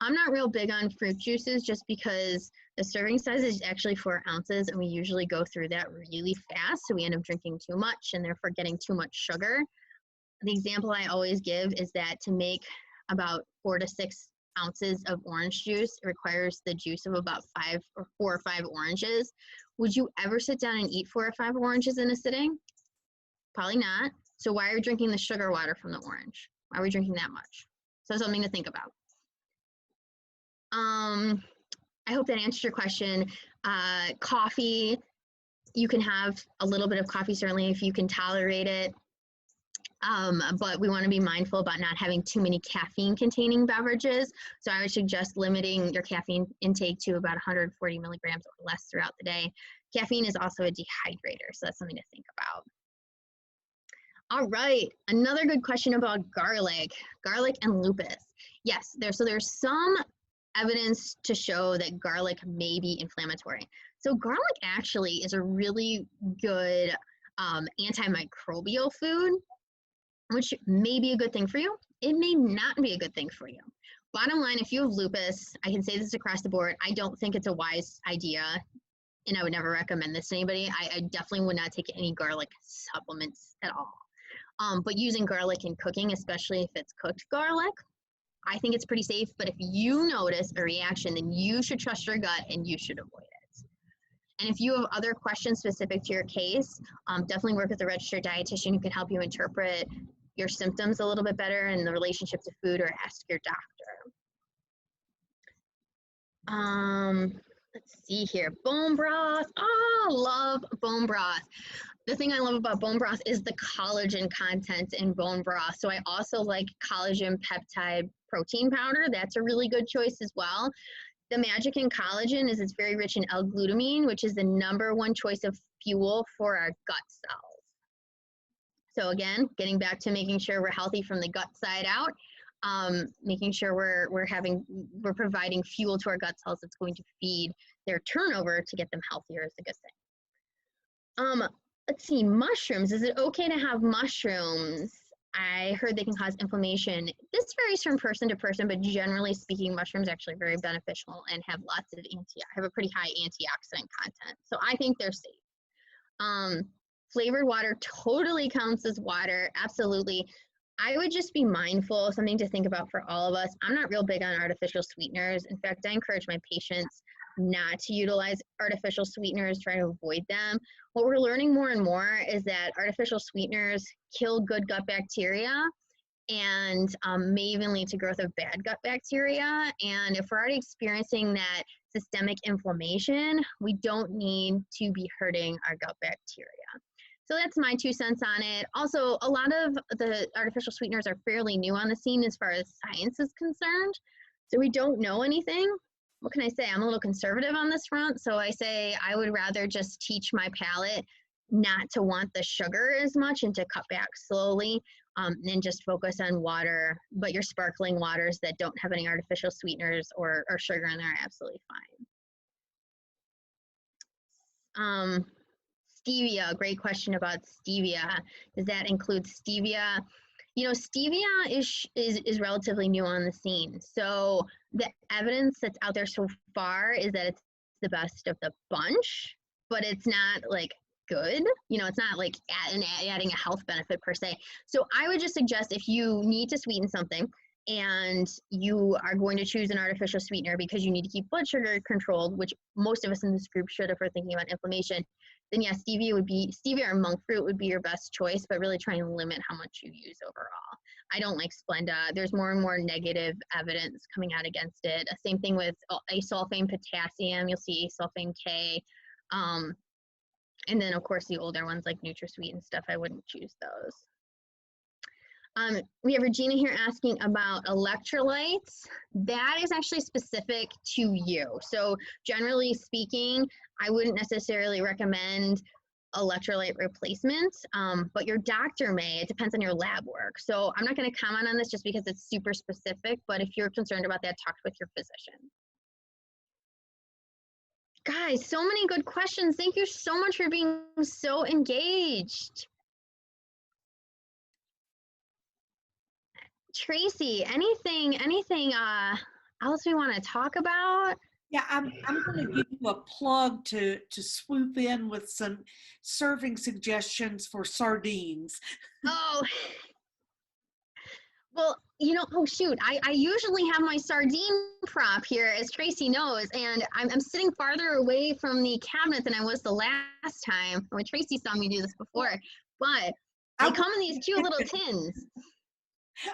I'm not real big on fruit juices just because the serving size is actually 4 ounces, and we usually go through that really fast, so we end up drinking too much and therefore getting too much sugar. The example I always give is that to make about 4 to 6 ounces of orange juice, it requires the juice of about 4 or 5 oranges. Would you ever sit down and eat 4 or 5 oranges in a sitting? Probably not. So why are we drinking the sugar water from the orange? Why are we drinking that much? So something to think about. I hope that answers your question. Coffee, you can have a little bit of coffee, certainly if you can tolerate it. But we want to be mindful about not having too many caffeine-containing beverages. So I would suggest limiting your caffeine intake to about 140 milligrams or less throughout the day. Caffeine is also a dehydrator, so that's something to think about. All right, another good question about garlic and lupus. Yes, there's some evidence to show that garlic may be inflammatory. So garlic actually is a really good antimicrobial food, which may be a good thing for you. It may not be a good thing for you. Bottom line, if you have lupus, I can say this across the board, I don't think it's a wise idea, and I would never recommend this to anybody. I definitely would not take any garlic supplements at all. But using garlic in cooking, especially if it's cooked garlic, I think it's pretty safe. But if you notice a reaction, then you should trust your gut and you should avoid it. And if you have other questions specific to your case, definitely work with a registered dietitian who can help you interpret your symptoms a little bit better in the relationship to food, or ask your doctor. Let's see here, bone broth. Oh, love bone broth. The thing I love about bone broth is the collagen content in bone broth. So I also like collagen peptide protein powder. That's a really good choice as well. The magic in collagen is it's very rich in L-glutamine, which is the #1 choice of fuel for our gut cells. So again, getting back to making sure we're healthy from the gut side out, making sure we're providing fuel to our gut cells that's going to feed their turnover to get them healthier is a good thing. Let's see, mushrooms. Is it okay to have mushrooms? I heard they can cause inflammation. This varies from person to person, but generally speaking, mushrooms are actually very beneficial and have lots of have a pretty high antioxidant content. So I think they're safe. Flavored water totally counts as water, absolutely. I would just be mindful, something to think about for all of us. I'm not real big on artificial sweeteners. In fact, I encourage my patients not to utilize artificial sweeteners, try to avoid them. What we're learning more and more is that artificial sweeteners kill good gut bacteria and may even lead to growth of bad gut bacteria. And if we're already experiencing that systemic inflammation, we don't need to be hurting our gut bacteria. So that's my 2 cents on it. Also, a lot of the artificial sweeteners are fairly new on the scene as far as science is concerned. So we don't know anything. What can I say? I'm a little conservative on this front. So I say I would rather just teach my palate not to want the sugar as much and to cut back slowly, and just focus on water. But your sparkling waters that don't have any artificial sweeteners or sugar in there are absolutely fine. stevia, great question about stevia. Does that include stevia? You know, stevia is relatively new on the scene. So the evidence that's out there so far is that it's the best of the bunch, but it's not like good. You know, it's not like adding a health benefit per se. So I would just suggest if you need to sweeten something and you are going to choose an artificial sweetener because you need to keep blood sugar controlled, which most of us in this group should if we're thinking about inflammation, then yeah, stevia or monk fruit would be your best choice, but really try and limit how much you use overall. I don't like Splenda. There's more and more negative evidence coming out against it. Same thing with asulfame potassium. You'll see asulfame K. And then, of course, the older ones like NutraSweet and stuff, I wouldn't choose those. We have Regina here asking about electrolytes. That is actually specific to you. So generally speaking, I wouldn't necessarily recommend electrolyte replacement, but your doctor may. It depends on your lab work. So I'm not going to comment on this just because it's super specific, but if you're concerned about that, talk with your physician. Guys, so many good questions. Thank you so much for being so engaged. Tracy, anything else we want to talk about? Yeah, I'm going to give you a plug to swoop in with some serving suggestions for sardines. Oh, well, you know, oh shoot, I usually have my sardine prop here, as Tracy knows, and I'm sitting farther away from the cabinet than I was the last time when Tracy saw me do this before, but they come in these cute little tins.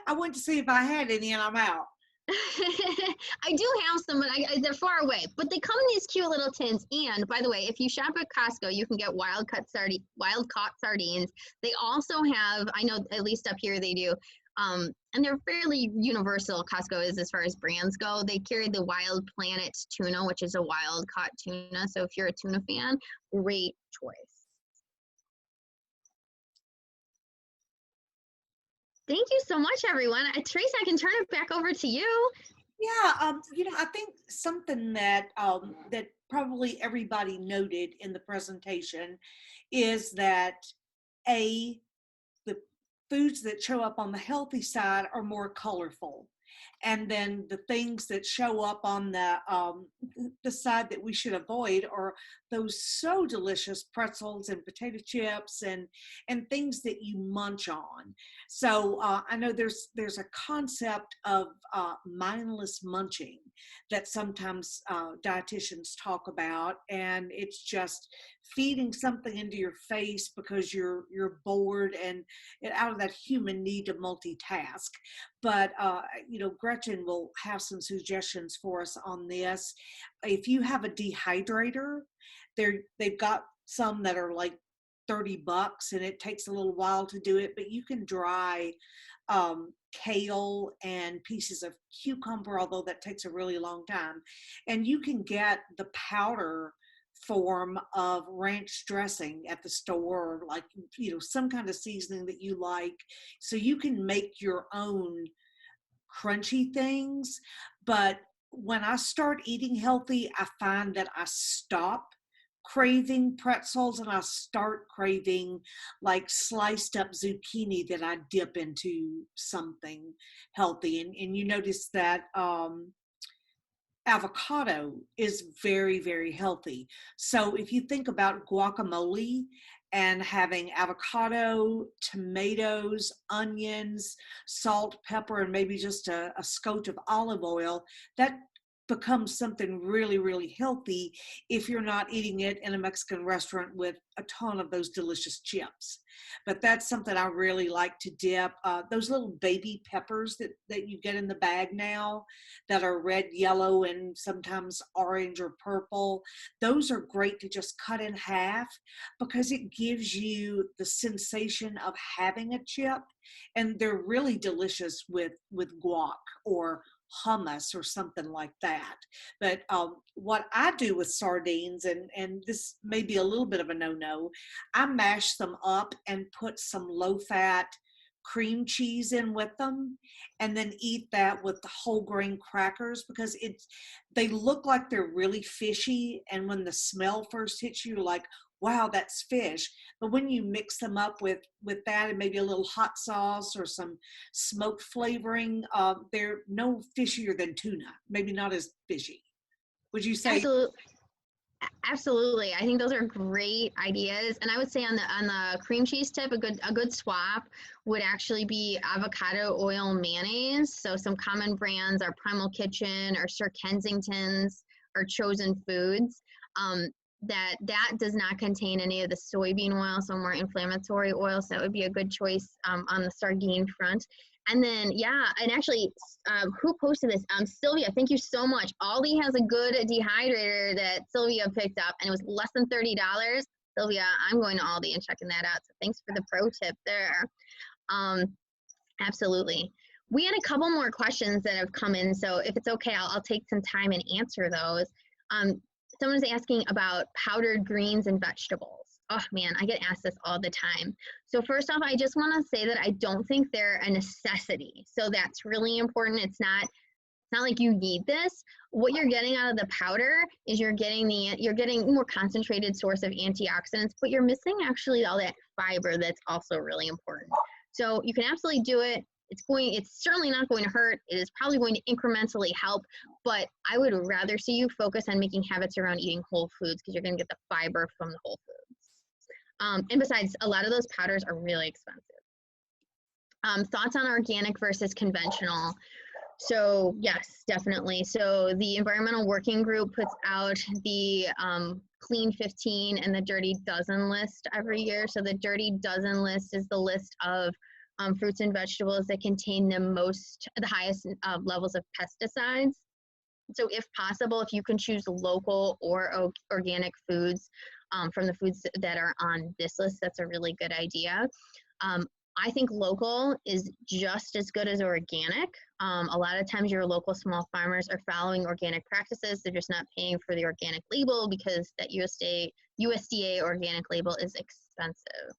I went to see if I had any and I'm out. I do have some, but they're far away. But they come in these cute little tins. And by the way, if you shop at Costco, you can get wild caught sardines. They also have, I know at least up here they do, and they're fairly universal. Costco is as far as brands go. They carry the Wild Planet tuna, which is a wild caught tuna. So if you're a tuna fan, great choice. Thank you so much, everyone. Trace, I can turn it back over to you. Yeah, you know, I think something that that probably everybody noted in the presentation is that the foods that show up on the healthy side are more colorful. And then the things that show up on the side that we should avoid are those so delicious pretzels and potato chips and things that you munch on. So I know there's a concept of mindless munching that sometimes dietitians talk about, and it's just feeding something into your face because you're bored and out of that human need to multitask. But you know, Gretchen will have some suggestions for us on this. If you have a dehydrator, they've got some that are like $30 and it takes a little while to do it, but you can dry kale and pieces of cucumber, although that takes a really long time. And you can get the powder form of ranch dressing at the store, or like, you know, some kind of seasoning that you like. So you can make your own crunchy things. But when I start eating healthy, I find that I stop craving pretzels and I start craving like sliced up zucchini that I dip into something healthy. And you notice that avocado is very, very healthy. So if you think about guacamole and having avocado, tomatoes, onions, salt, pepper, and maybe just a scotch of olive oil, that becomes something really, really healthy if you're not eating it in a Mexican restaurant with a ton of those delicious chips. But that's something I really like to dip. Those little baby peppers that you get in the bag now that are red, yellow, and sometimes orange or purple, those are great to just cut in half because it gives you the sensation of having a chip. And they're really delicious with guac or hummus or something like that. But what I do with sardines, and this may be a little bit of a no-no, I mash them up and put some low-fat cream cheese in with them and then eat that with the whole grain crackers because they look like they're really fishy, and when the smell first hits you, you're like, wow, that's fish. But when you mix them up with that and maybe a little hot sauce or some smoked flavoring, they're no fishier than tuna, maybe not as fishy. Would you say? Absolutely. I think those are great ideas. And I would say on the cream cheese tip, a good swap would actually be avocado oil mayonnaise. So some common brands are Primal Kitchen or Sir Kensington's or Chosen Foods. That does not contain any of the soybean oil, so more inflammatory oil. So that would be a good choice on the sardine front. And then, yeah, and actually, who posted this? Sylvia, thank you so much. Aldi has a good dehydrator that Sylvia picked up, and it was less than $30. Sylvia, I'm going to Aldi and checking that out. So thanks for the pro tip there. Absolutely. We had a couple more questions that have come in, so if it's okay, I'll take some time and answer those. Someone's asking about powdered greens and vegetables. Oh man, I get asked this all the time. So first off, I just want to say that I don't think they're a necessity. So that's really important. It's not like you need this. What you're getting out of the powder is you're getting more concentrated source of antioxidants, but you're missing actually all that fiber that's also really important. So you can absolutely do it. It's certainly not going to hurt. It is probably going to incrementally help, but I would rather see you focus on making habits around eating whole foods because you're going to get the fiber from the whole foods. And besides, a lot of those powders are really expensive. Thoughts on organic versus conventional? So yes, definitely. So the Environmental Working Group puts out the Clean 15 and the Dirty Dozen list every year. So the Dirty Dozen list is the list of fruits and vegetables that contain the highest levels of pesticides. So if possible, if you can choose local or organic foods from the foods that are on this list, that's a really good idea. I think local is just as good as organic. A lot of times your local small farmers are following organic practices. They're just not paying for the organic label because that USDA organic label is expensive.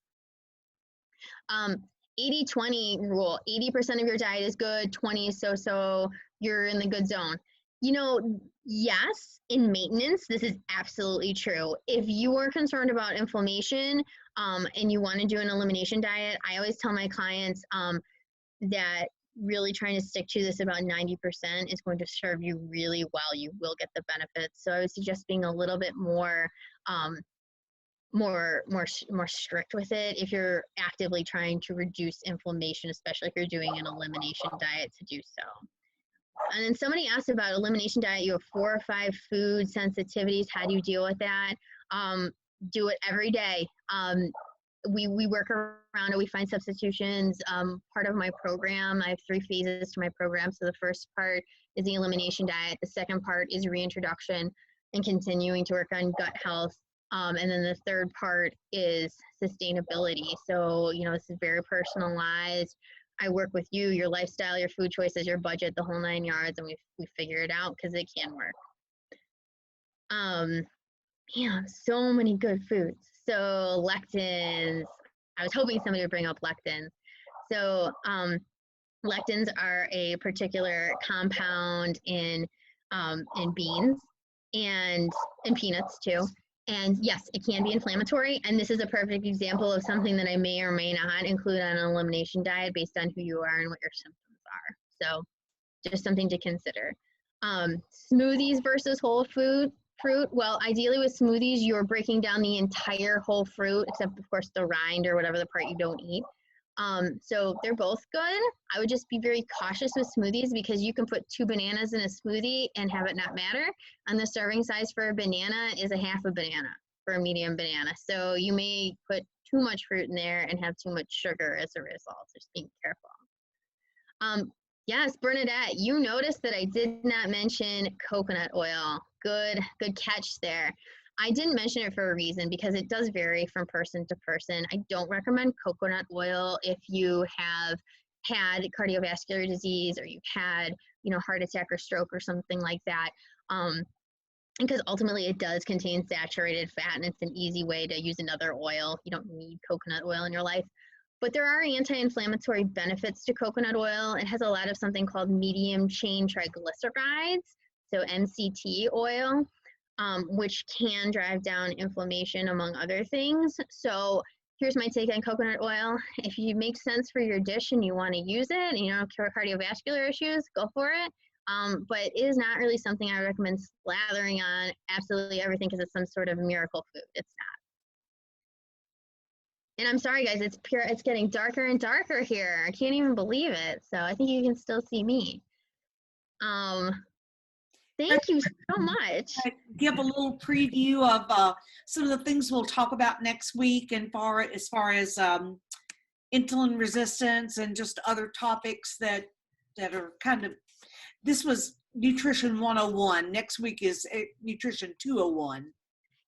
80-20 rule, 80% of your diet is good, 20 is so-so, you're in the good zone. You know, yes, in maintenance, this is absolutely true. If you are concerned about inflammation and you want to do an elimination diet, I always tell my clients that really trying to stick to this about 90% is going to serve you really well. You will get the benefits. So I would suggest being a little bit more strict with it if you're actively trying to reduce inflammation, especially if you're doing an elimination diet to do so. And then somebody asked about elimination diet. You have 4 or 5 food sensitivities. How do you deal with that? Do it every day. We work around it. We find substitutions. Part of my program, I have 3 phases to my program. So the first part is the elimination diet. The second part is reintroduction and continuing to work on gut health. And then the third part is sustainability. So, you know, this is very personalized. I work with you, your lifestyle, your food choices, your budget, the whole 9 yards, and we figure it out because it can work. Yeah, so many good foods. So lectins, I was hoping somebody would bring up lectins. So lectins are a particular compound in beans and in peanuts too. And yes, it can be inflammatory. And this is a perfect example of something that I may or may not include on an elimination diet based on who you are and what your symptoms are. So just something to consider. Smoothies versus whole fruit. Well, ideally with smoothies, you're breaking down the entire whole fruit, except of course the rind or whatever the part you don't eat. So they're both good. I would just be very cautious with smoothies because you can put 2 bananas in a smoothie and have it not matter. And the serving size for a banana is a half a banana for a medium banana. So you may put too much fruit in there and have too much sugar as a result. Just being careful. Yes, Bernadette, you noticed that I did not mention coconut oil. Good catch there. I didn't mention it for a reason because it does vary from person to person. I don't recommend coconut oil if you have had cardiovascular disease or you've had, you know, heart attack or stroke or something like that. Because ultimately it does contain saturated fat and it's an easy way to use another oil. You don't need coconut oil in your life. But there are anti-inflammatory benefits to coconut oil. It has a lot of something called medium chain triglycerides, so MCT oil. which can drive down inflammation among other things. So here's my take on coconut oil. If it makes sense for your dish and you want to use it and you don't have cardiovascular issues, go for it. But it is not really something I recommend slathering on absolutely everything because it's some sort of miracle food. It's not. And I'm sorry, guys, it's getting darker and darker here. I can't even believe it. So I think you can still see me. Thank you so much. Give a little preview of some of the things we'll talk about next week, and as far as insulin resistance and just other topics that are kind of. This was Nutrition 101. Next week is Nutrition 201.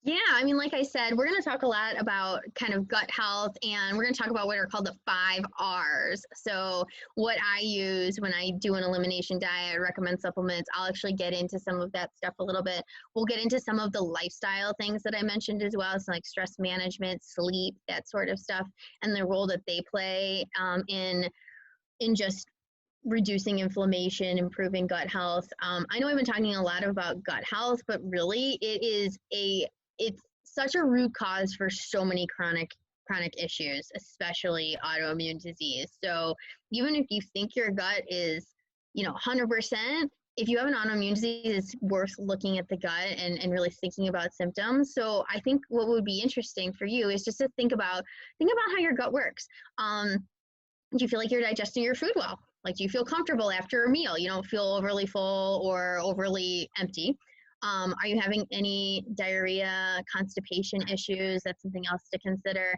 Yeah, I mean, like I said, we're going to talk a lot about kind of gut health, and we're going to talk about what are called the 5 R's. So what I use when I do an elimination diet, recommend supplements, I'll actually get into some of that stuff a little bit. We'll get into some of the lifestyle things that I mentioned as well, so like stress management, sleep, that sort of stuff, and the role that they play in just reducing inflammation, improving gut health. I know I've been talking a lot about gut health, but really it's such a root cause for so many chronic issues, especially autoimmune disease. So even if you think your gut is, 100%, if you have an autoimmune disease, it's worth looking at the gut and really thinking about symptoms. So I think what would be interesting for you is just to think about how your gut works. Do you feel like you're digesting your food well? Like, do you feel comfortable after a meal? You don't feel overly full or overly empty. Are you having any diarrhea, constipation issues? That's something else to consider.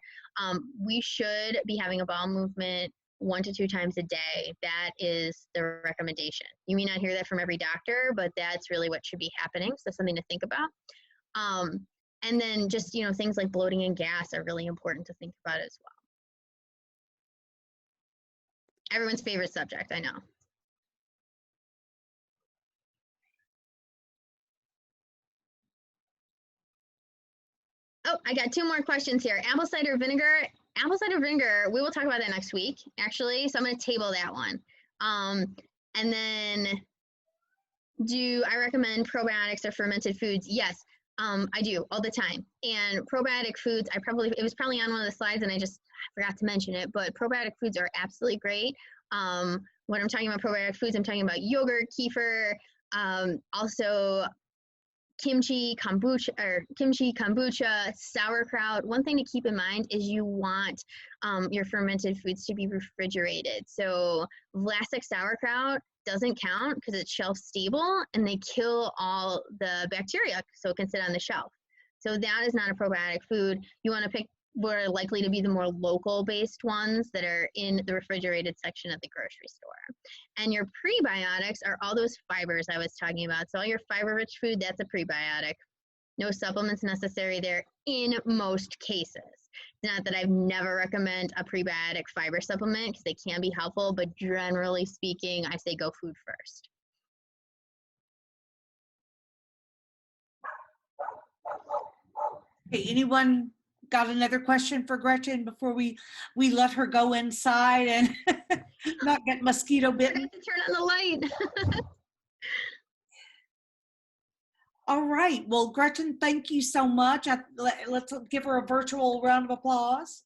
We should be having a bowel movement 1 to 2 times a day. That is the recommendation. You may not hear that from every doctor, but that's really what should be happening. So something to think about. And then just, things like bloating and gas are really important to think about as well. Everyone's favorite subject, I know. Oh, I got 2 more questions here. Apple cider vinegar, we will talk about that next week, actually. So I'm going to table that one. And then, do I recommend probiotics or fermented foods? Yes, I do all the time. And probiotic foods, it was probably on one of the slides and I just forgot to mention it, but probiotic foods are absolutely great. When I'm talking about probiotic foods, I'm talking about yogurt, kefir, also kimchi, kombucha, sauerkraut. One thing to keep in mind is you want your fermented foods to be refrigerated. So Vlasic sauerkraut doesn't count because it's shelf stable and they kill all the bacteria so it can sit on the shelf. So that is not a probiotic food. You want to pick what are likely to be the more local based ones that are in the refrigerated section at the grocery store. And your prebiotics are all those fibers I was talking about. So all your fiber rich food, that's a prebiotic. No supplements necessary there in most cases. It's not that I've never recommend a prebiotic fiber supplement because they can be helpful, but generally speaking, I say go food first. Hey, anyone got another question for Gretchen before we let her go inside and not get mosquito bitten? I have to turn on the light. All right. Well, Gretchen, thank you so much. Let's give her a virtual round of applause.